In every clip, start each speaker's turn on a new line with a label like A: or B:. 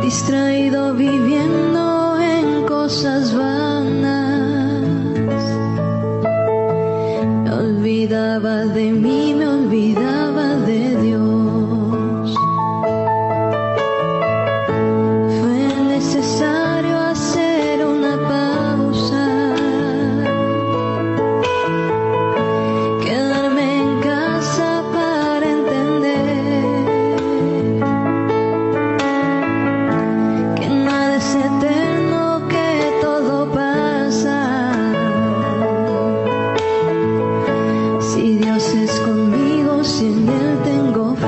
A: distraído viviendo en cosas vanas. Me olvidaba de mí, me olvidaba de Dios. Fue necesario hacer una pausa, quedarme en casa para entender que nada es eterno, que todo pasa. Si Dios es conmigo, si en Él tengo fe.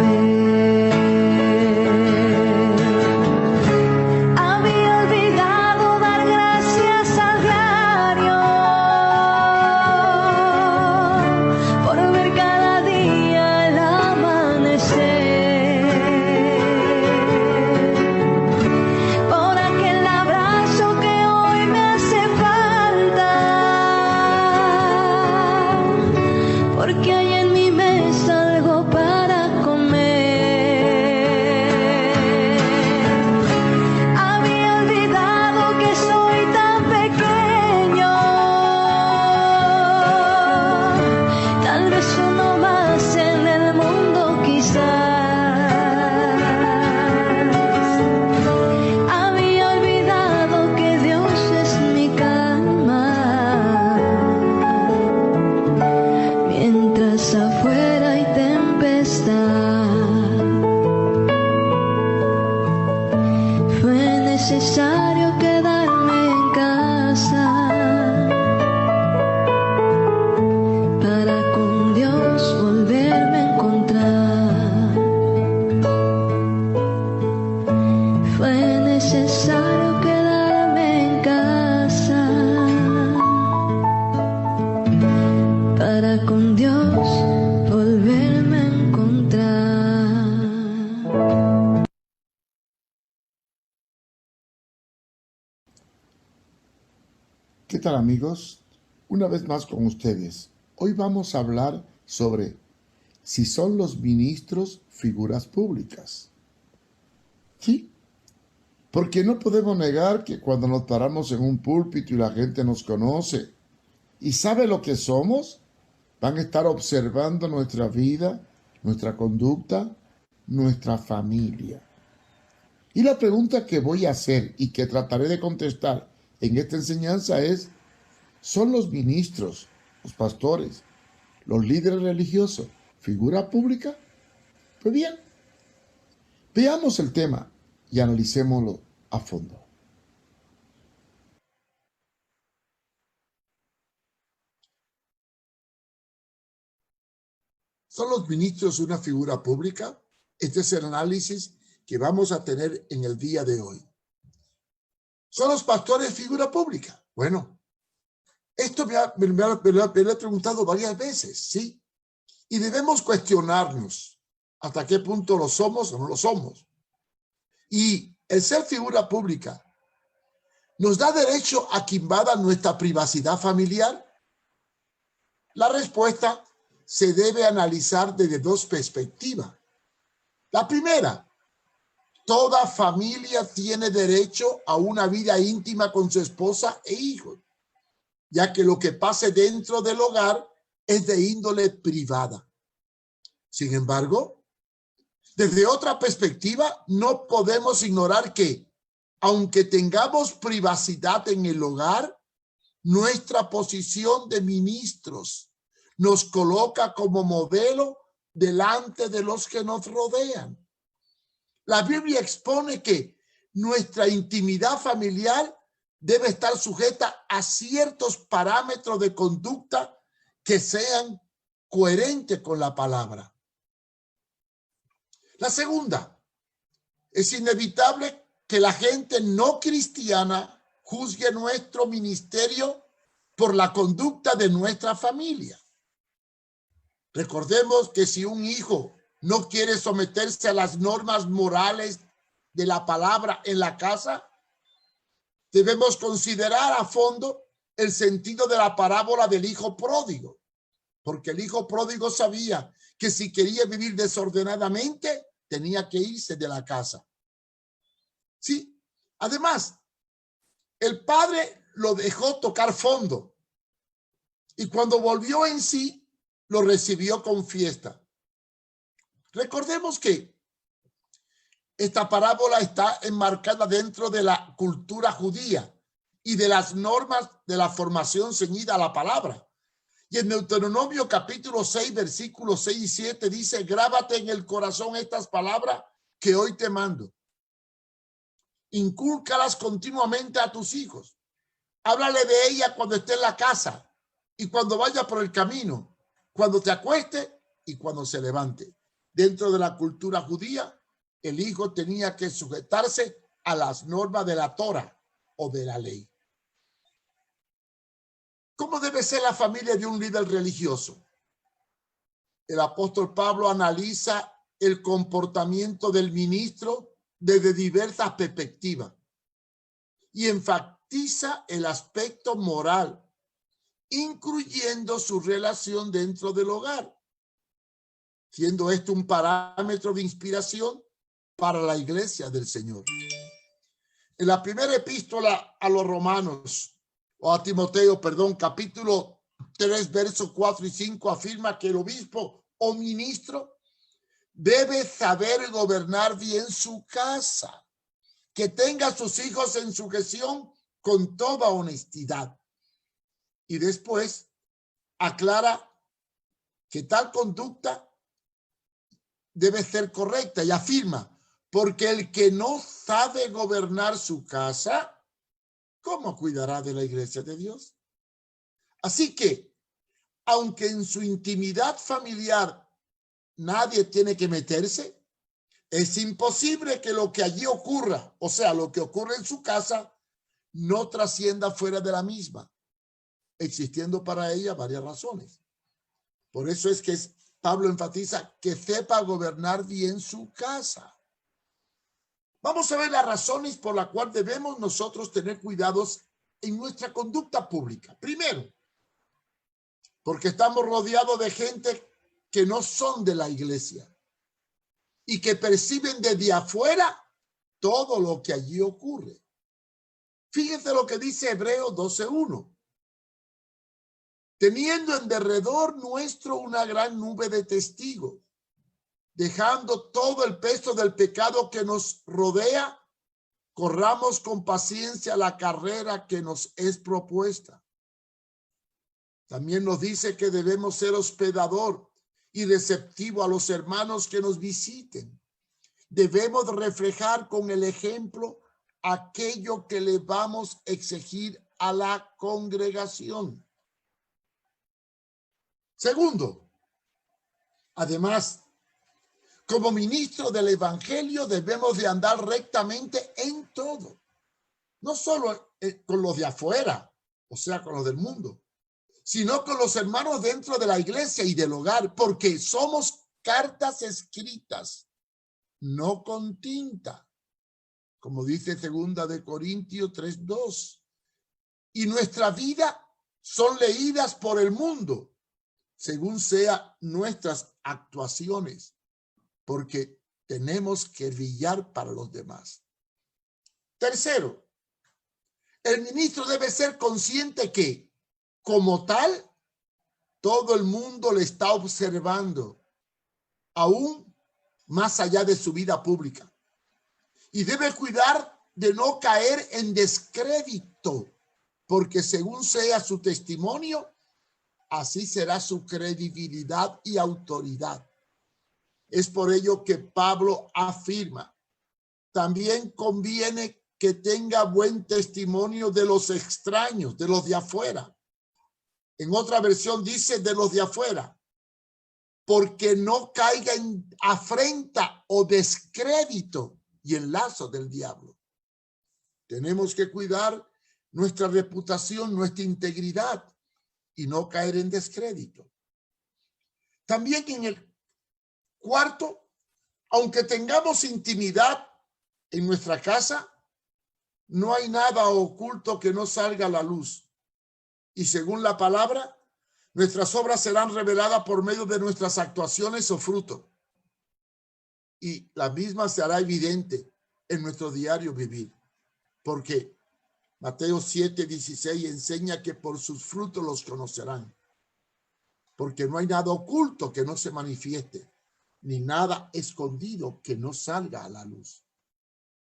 A: Había olvidado dar gracias a diario por ver cada día el amanecer, por aquel abrazo que hoy me hace falta, porque hay en mi mesa algo para comer. Había olvidado que soy tan pequeño, tal vez uno más en el mundo quizás. Había olvidado que Dios es mi calma, mientras afuera hay tempestad. Fue necesario quedarme en casa para con Dios volverme a encontrar. Fue necesario quedarme en casa para con Dios volverme a encontrar.
B: ¿Qué tal, amigos? Una vez más con ustedes. Hoy vamos a hablar sobre si son los ministros figuras públicas. Sí, porque no podemos negar que cuando nos paramos en un púlpito y la gente nos conoce y sabe lo que somos, van a estar observando nuestra vida, nuestra conducta, nuestra familia. Y la pregunta que voy a hacer y que trataré de contestar en esta enseñanza es: ¿son los ministros, los pastores, los líderes religiosos figura pública? Pues bien, veamos el tema y analicémoslo a fondo. ¿Son los ministros una figura pública? Este es el análisis que vamos a tener en el día de hoy. ¿Son los pastores figura pública? Bueno, esto me lo he preguntado varias veces, ¿sí? Y debemos cuestionarnos hasta qué punto lo somos o no lo somos. Y el ser figura pública, ¿nos da derecho a que invada nuestra privacidad familiar? La respuesta se debe analizar desde dos perspectivas. La primera, toda familia tiene derecho a una vida íntima con su esposa e hijos, ya que lo que pase dentro del hogar es de índole privada. Sin embargo, desde otra perspectiva, no podemos ignorar que, aunque tengamos privacidad en el hogar, nuestra posición de ministros nos coloca como modelo delante de los que nos rodean. La Biblia expone que nuestra intimidad familiar debe estar sujeta a ciertos parámetros de conducta que sean coherentes con la palabra. La segunda, es inevitable que la gente no cristiana juzgue nuestro ministerio por la conducta de nuestra familia. Recordemos que si un hijo no quiere someterse a las normas morales de la palabra en la casa, debemos considerar a fondo el sentido de la parábola del hijo pródigo, porque el hijo pródigo sabía que si quería vivir desordenadamente, tenía que irse de la casa. ¿sí? Además, el padre lo dejó tocar fondo y cuando volvió en sí, lo recibió con fiesta. Recordemos que esta parábola está enmarcada dentro de la cultura judía y de las normas de la formación ceñida a la palabra. Y en Deuteronomio capítulo 6, versículos 6 y 7 dice, grábate en el corazón estas palabras que hoy te mando. Incúlcalas continuamente a tus hijos. Háblale de ella cuando esté en la casa y cuando vaya por el camino, cuando te acueste y cuando se levante. Dentro de la cultura judía, el hijo tenía que sujetarse a las normas de la Torah o de la ley. ¿Cómo debe ser la familia de un líder religioso? El apóstol Pablo analiza el comportamiento del ministro desde diversas perspectivas y enfatiza el aspecto moral, incluyendo su relación dentro del hogar, siendo esto un parámetro de inspiración para la iglesia del Señor. En la primera epístola a los romanos, o a Timoteo, perdón, capítulo 3, versos 4 y 5, afirma que el obispo o ministro debe saber gobernar bien su casa, que tenga a sus hijos en sujeción con toda honestidad. Y después aclara que tal conducta debe ser correcta y afirma, porque el que no sabe gobernar su casa, ¿cómo cuidará de la iglesia de Dios? Así que, aunque en su intimidad familiar nadie tiene que meterse, es imposible que lo que allí ocurra, o sea, lo que ocurre en su casa, no trascienda fuera de la misma, existiendo para ella varias razones. Por eso es que Pablo enfatiza que sepa gobernar bien su casa. Vamos a ver las razones por las cuales debemos nosotros tener cuidados en nuestra conducta pública. Primero, porque estamos rodeados de gente que no son de la iglesia y que perciben desde afuera todo lo que allí ocurre. Fíjense lo que dice Hebreos 12:1. Teniendo en derredor nuestro una gran nube de testigos, dejando todo el peso del pecado que nos rodea, corramos con paciencia la carrera que nos es propuesta. También nos dice que debemos ser hospedador y receptivo a los hermanos que nos visiten. Debemos reflejar con el ejemplo aquello que le vamos a exigir a la congregación. Segundo, además, como ministro del evangelio debemos de andar rectamente en todo, no solo con los de afuera, o sea, con los del mundo, sino con los hermanos dentro de la iglesia y del hogar, porque somos cartas escritas, no con tinta, como dice 2 Corintios 3:2. Y nuestra vida son leídas por el mundo, según sean nuestras actuaciones, porque tenemos que brillar para los demás. Tercero, el ministro debe ser consciente que, como tal, todo el mundo le está observando, aún más allá de su vida pública. Y debe cuidar de no caer en descrédito, porque según sea su testimonio, así será su credibilidad y autoridad. Es por ello que Pablo afirma, también conviene que tenga buen testimonio de los extraños, de los de afuera. En otra versión dice de los de afuera, porque no caiga en afrenta o descrédito y en lazo del diablo. Tenemos que cuidar nuestra reputación, nuestra integridad y no caer en descrédito. También en el cuarto, aunque tengamos intimidad en nuestra casa, no hay nada oculto que no salga a la luz. Y según la palabra, nuestras obras serán reveladas por medio de nuestras actuaciones o frutos. Y la misma se hará evidente en nuestro diario vivir. Porque Mateo 7:16 enseña que por sus frutos los conocerán. Porque no hay nada oculto que no se manifieste, ni nada escondido que no salga a la luz.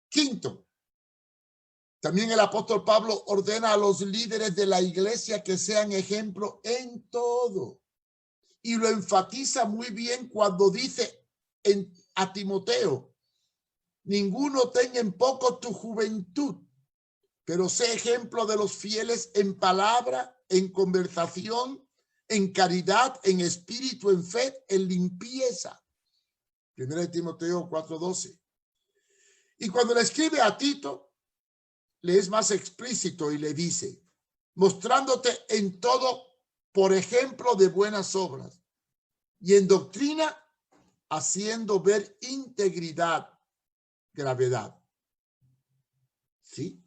B: Quinto, también el apóstol Pablo ordena a los líderes de la iglesia que sean ejemplo en todo. Y lo enfatiza muy bien cuando dice a Timoteo: ninguno tenga en poco tu juventud, pero sé ejemplo de los fieles en palabra, en conversación, en caridad, en espíritu, en fe, en limpieza. 1 Timoteo 4:12. Y cuando le escribe a Tito, le es más explícito y le dice: mostrándote en todo por ejemplo de buenas obras, y en doctrina haciendo ver integridad, gravedad. ¿Sí?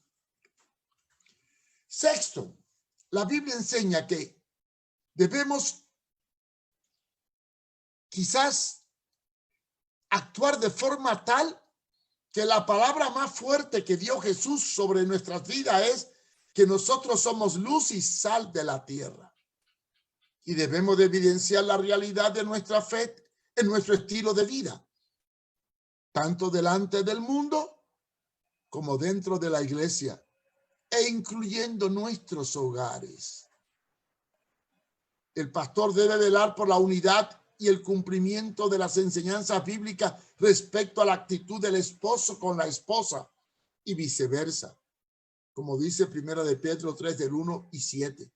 B: Sexto, la Biblia enseña que debemos quizás actuar de forma tal que la palabra más fuerte que dio Jesús sobre nuestras vidas es que nosotros somos luz y sal de la tierra. Y debemos de evidenciar la realidad de nuestra fe en nuestro estilo de vida, tanto delante del mundo como dentro de la iglesia, e incluyendo nuestros hogares. El pastor debe velar por la unidad y el cumplimiento de las enseñanzas bíblicas respecto a la actitud del esposo con la esposa y viceversa, como dice 1 de Pedro 3 del 1 y 7.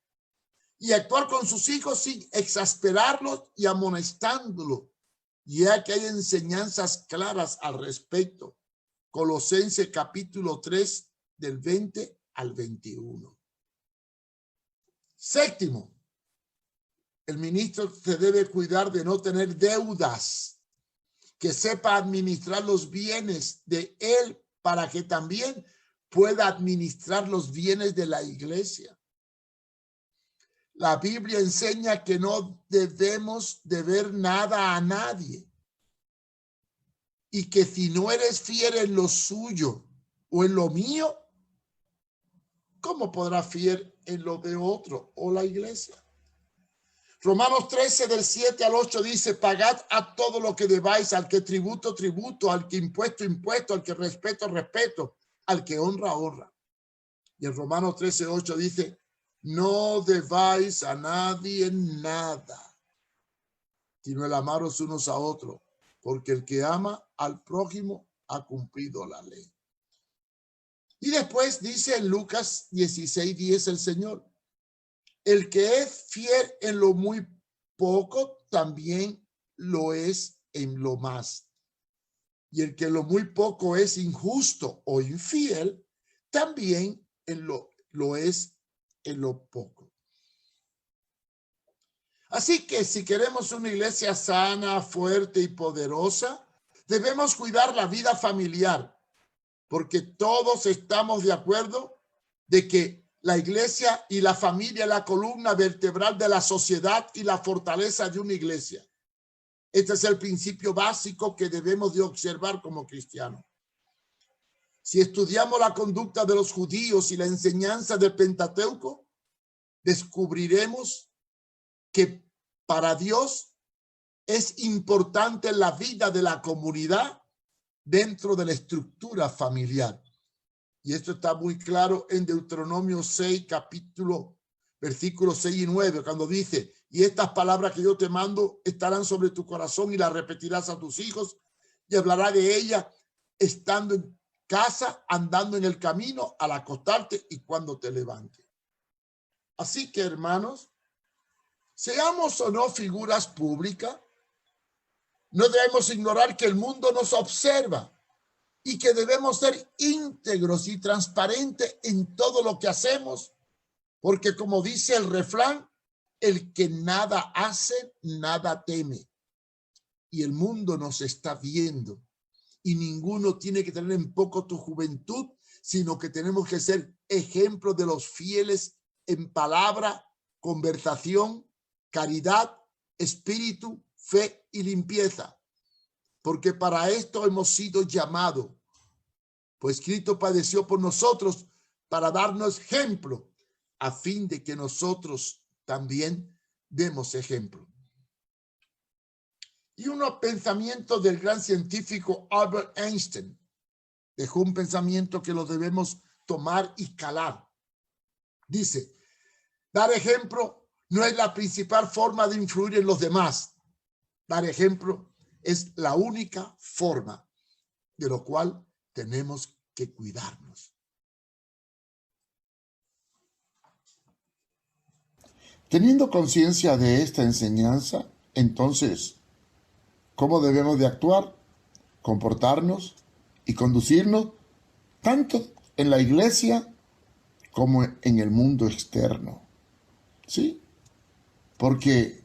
B: Y actuar con sus hijos sin exasperarlos y amonestándolos, ya que hay enseñanzas claras al respecto. Colosenses capítulo 3 del 20 al 21. Séptimo, el ministro se debe cuidar de no tener deudas, que sepa administrar los bienes de él para que también pueda administrar los bienes de la iglesia. La Biblia enseña que no debemos deber nada a nadie y que si no eres fiel en lo suyo o en lo mío, ¿cómo podrás fiel en lo de otro o la iglesia? Romanos 13 del 7 al 8 dice: pagad a todo lo que debáis, al que tributo, tributo, al que impuesto, impuesto, al que respeto, respeto, al que honra, honra. Y en Romanos 13, 8 dice: no debáis a nadie nada, sino el amaros unos a otros, porque el que ama al prójimo ha cumplido la ley. Y después dice en Lucas 16:10 el Señor: el que es fiel en lo muy poco, también lo es en lo más. Y el que en lo muy poco es injusto o infiel, también lo es en lo poco. Así que si queremos una iglesia sana, fuerte y poderosa, debemos cuidar la vida familiar, porque todos estamos de acuerdo de que la iglesia y la familia es la columna vertebral de la sociedad y la fortaleza de una iglesia. Este es el principio básico que debemos de observar como cristianos. Si estudiamos la conducta de los judíos y la enseñanza del Pentateuco, descubriremos que para Dios es importante la vida de la comunidad dentro de la estructura familiar. Y esto está muy claro en Deuteronomio 6, versículos 6 y 9, cuando dice: y estas palabras que yo te mando estarán sobre tu corazón y las repetirás a tus hijos y hablarás de ellas estando en casa, andando en el camino, al acostarte y cuando te levantes. Así que, hermanos, seamos o no figuras públicas, no debemos ignorar que el mundo nos observa y que debemos ser íntegros y transparentes en todo lo que hacemos, porque como dice el refrán, el que nada hace, nada teme. Y el mundo nos está viendo y ninguno tiene que tener en poco tu juventud, sino que tenemos que ser ejemplos de los fieles en palabra, conversación, caridad, espíritu, fe y limpieza. Porque para esto hemos sido llamados, pues Cristo padeció por nosotros para darnos ejemplo, a fin de que nosotros también demos ejemplo. Y unos pensamientos del gran científico Albert Einstein dejó un pensamiento que lo debemos tomar y calar. Dice, dar ejemplo no es la principal forma de influir en los demás. Dar ejemplo es la única forma de lo cual tenemos que cuidarnos. Teniendo conciencia de esta enseñanza, entonces, ¿cómo debemos de actuar, comportarnos y conducirnos tanto en la iglesia como en el mundo externo? ¿Sí? Porque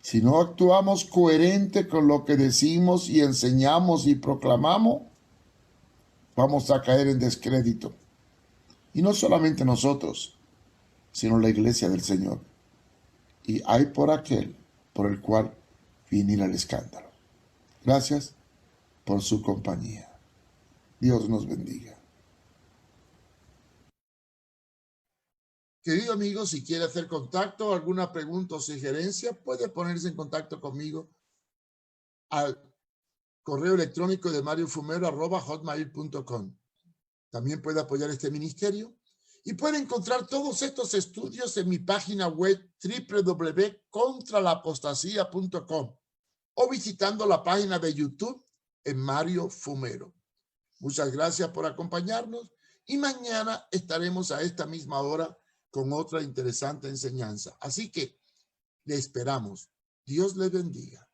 B: si no actuamos coherente con lo que decimos y enseñamos y proclamamos, vamos a caer en descrédito. Y no solamente nosotros, sino la iglesia del Señor. Y hay por aquel por el cual viniera el escándalo. Gracias por su compañía. Dios nos bendiga. Querido amigo, si quiere hacer contacto, alguna pregunta o sugerencia, puede ponerse en contacto conmigo al correo electrónico de mariofumero@hotmail.com. También puede apoyar este ministerio y puede encontrar todos estos estudios en mi página web www.contralapostasía.com o visitando la página de YouTube en Mario Fumero. Muchas gracias por acompañarnos y mañana estaremos a esta misma hora con otra interesante enseñanza. Así que le esperamos. Dios les bendiga.